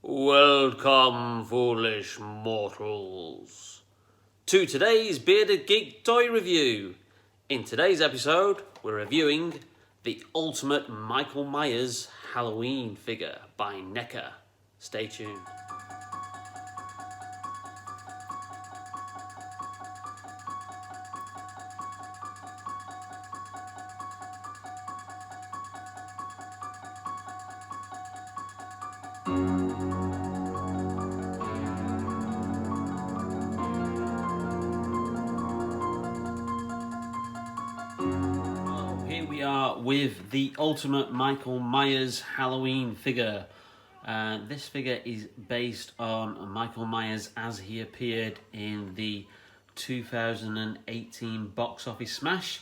Welcome, foolish mortals, to today's Bearded Geek toy review. In today's episode, we're reviewing the Ultimate Michael Myers Halloween figure by NECA. Stay tuned. Here we are with the Ultimate Michael Myers Halloween figure. This figure is based on Michael Myers as he appeared in the 2018 box office smash,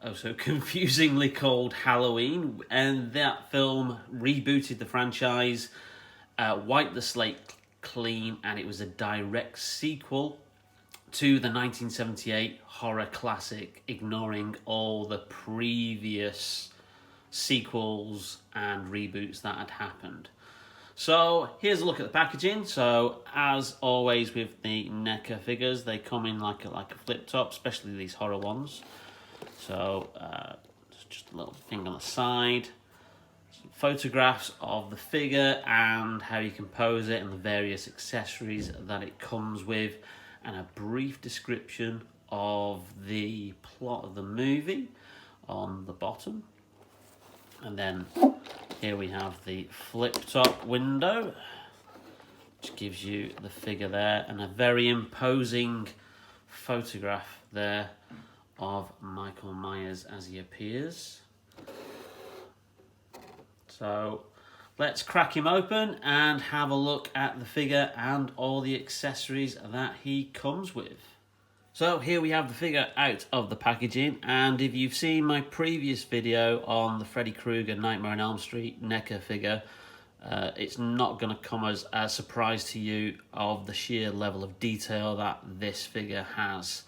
also confusingly called Halloween, and that film rebooted the franchise, wiped the slate clean, and it was a direct sequel to the 1978 horror classic, ignoring all the previous sequels and reboots that had happened. So here's a look at the packaging. So as always with the NECA figures, they come in like a flip top, especially these horror ones. So just a little thing on the side, some photographs of the figure and how you can pose it and the various accessories that it comes with, and a brief description of the plot of the movie on the bottom. And then here we have the flip top window, which gives you the figure there, and a very imposing photograph there of Michael Myers as he appears. So let's crack him open and have a look at the figure and all the accessories that he comes with. So here we have the figure out of the packaging, and if you've seen my previous video on the Freddy Krueger Nightmare on Elm Street NECA figure, it's not going to come as a surprise to you of the sheer level of detail that this figure has.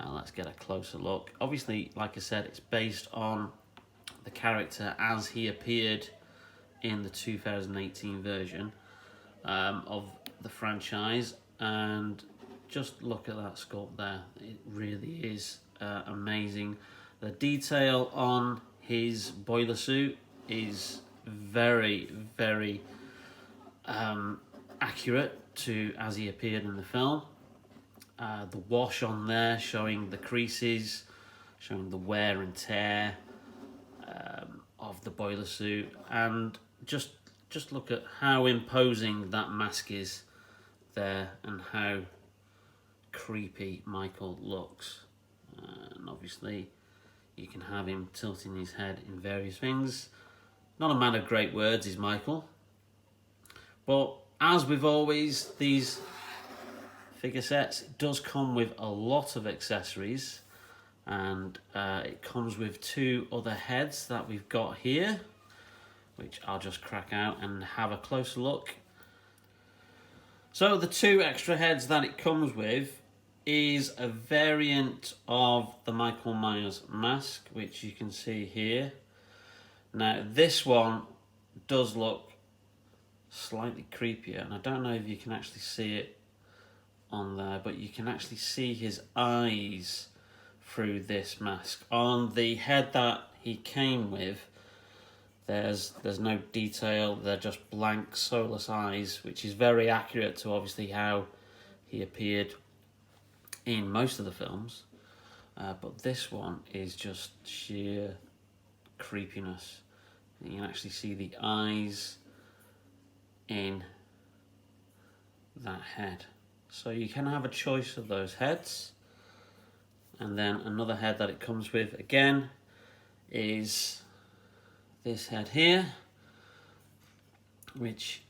Let's get a closer look. Obviously, like I said, it's based on the character as he appeared in the 2018 version of the franchise, and just look at that sculpt there. It really is amazing. The detail on his boiler suit is very, very accurate to as he appeared in the film. The wash on there showing the creases, showing the wear and tear of the boiler suit, and just look at how imposing that mask is there and how creepy Michael looks. And obviously you can have him tilting his head in various things. Not a man of great words is Michael, but as with always these figure sets, it does come with a lot of accessories, and it comes with two other heads that we've got here, which I'll just crack out and have a closer look. So the two extra heads that it comes with is a variant of the Michael Myers mask, which you can see here. Now this one does look slightly creepier, and I don't know if you can actually see it on there, but you can actually see his eyes through this mask. On the head that he came with, there's no detail, they're just blank soulless eyes, which is very accurate to obviously how he appeared in most of the films, but this one is just sheer creepiness. You can actually see the eyes in that head. So you can have a choice of those heads. And then another head that it comes with again is this head here, which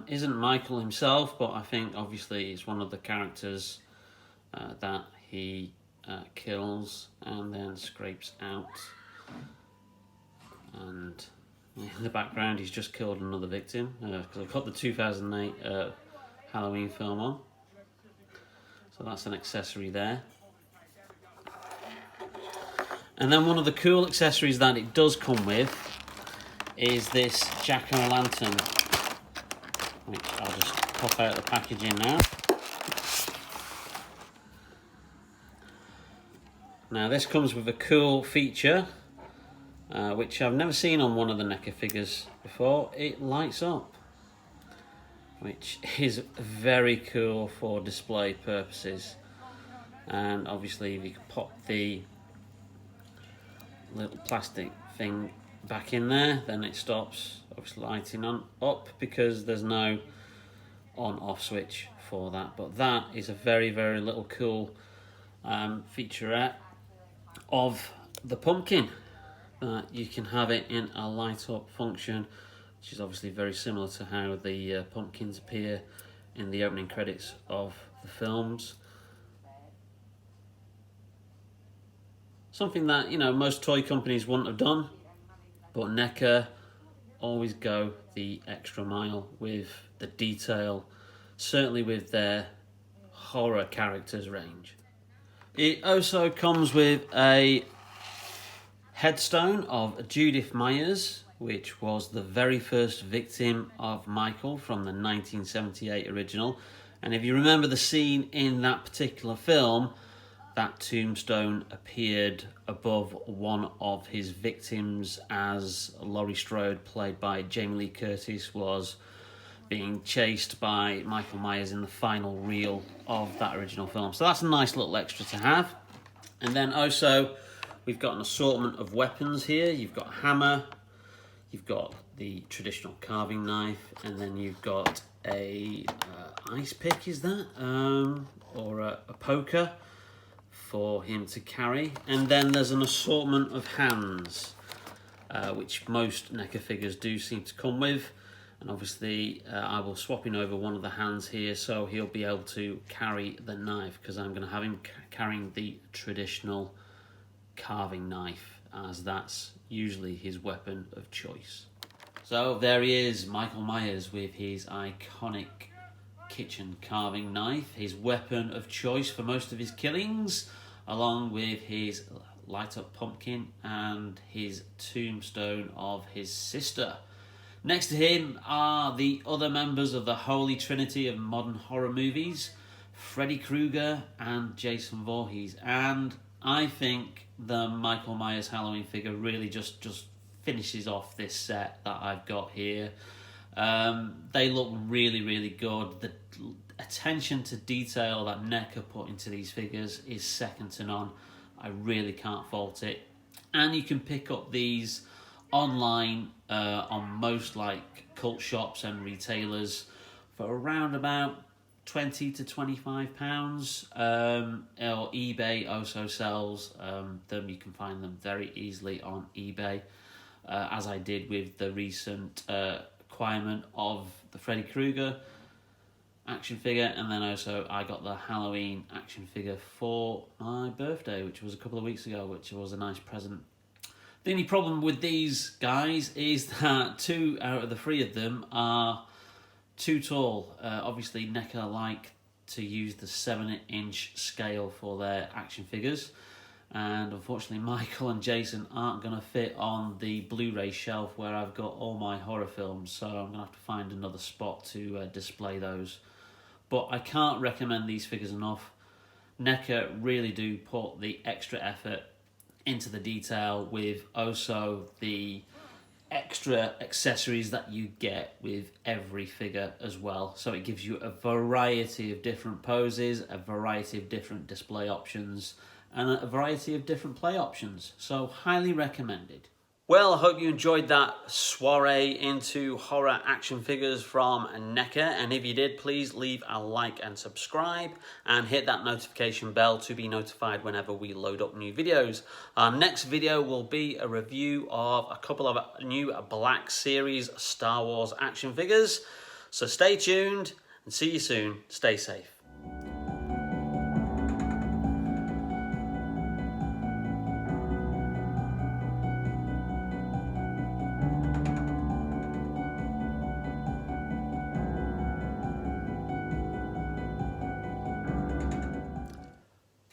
isn't Michael himself, but I think obviously it's one of the characters that he kills and then scrapes out. And in the background he's just killed another victim, because I've got the 2008 Halloween film on. So that's an accessory there. And then one of the cool accessories that it does come with is this jack-o'-lantern which I'll just pop out the packaging now. Now this comes with a cool feature, which I've never seen on one of the NECA figures before. It lights up, which is very cool for display purposes. And obviously if you can pop the little plastic thing back in there, then it stops obviously lighting up, because there's no on-off switch for that. But that is a very, very little cool featurette of the pumpkin, that you can have it in a light up function, which is obviously very similar to how the pumpkins appear in the opening credits of the films. Something that, you know, most toy companies wouldn't have done, but NECA always go the extra mile with the detail, certainly with their horror characters range. It also comes with a headstone of Judith Myers, which was the very first victim of Michael from the 1978 original. And if you remember the scene in that particular film, that tombstone appeared above one of his victims as Laurie Strode, played by Jamie Lee Curtis, was being chased by Michael Myers in the final reel of that original film. So that's a nice little extra to have. And then also, we've got an assortment of weapons here. You've got a hammer, you've got the traditional carving knife, and then you've got a ice pick, is that? Or a poker for him to carry. And then there's an assortment of hands, which most NECA figures do seem to come with. And obviously I will swap him over one of the hands here, so he'll be able to carry the knife, because I'm going to have him carrying the traditional carving knife, as that's usually his weapon of choice. So there he is, Michael Myers, with his iconic kitchen carving knife, his weapon of choice for most of his killings, along with his light up pumpkin and his tombstone of his sister. Next to him are the other members of the Holy Trinity of modern horror movies, Freddy Krueger and Jason Voorhees. And I think the Michael Myers Halloween figure really just finishes off this set that I've got here. They look really, really good. The attention to detail that NECA put into these figures is second to none. I really can't fault it. And you can pick up these online on most like cult shops and retailers for around about £20 to £25. Or eBay also sells them. You can find them very easily on eBay, as I did with the recent acquirement of the Freddy Krueger action figure. And then also I got the Halloween action figure for my birthday, which was a couple of weeks ago, which was a nice present. The only problem with these guys is that 2 out of the 3 of them are too tall. Obviously NECA like to use the 7-inch scale for their action figures, and unfortunately Michael and Jason aren't going to fit on the Blu-ray shelf where I've got all my horror films, so I'm going to have to find another spot to display those. But I can't recommend these figures enough. NECA really do put the extra effort into the detail, with also the extra accessories that you get with every figure as well. So it gives you a variety of different poses, a variety of different display options, and a variety of different play options. So highly recommended. Well, I hope you enjoyed that soiree into horror action figures from NECA, and if you did, please leave a like and subscribe, and hit that notification bell to be notified whenever we load up new videos. Our next video will be a review of a couple of new Black Series Star Wars action figures, so stay tuned and see you soon. Stay safe.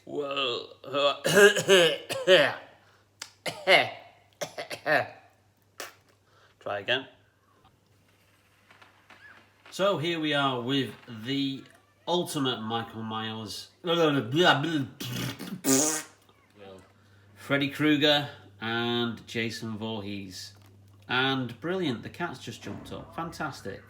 Well, try again. So here we are with the ultimate Michael Myers. Freddy Krueger and Jason Voorhees. And brilliant, the cat's just jumped up. Fantastic.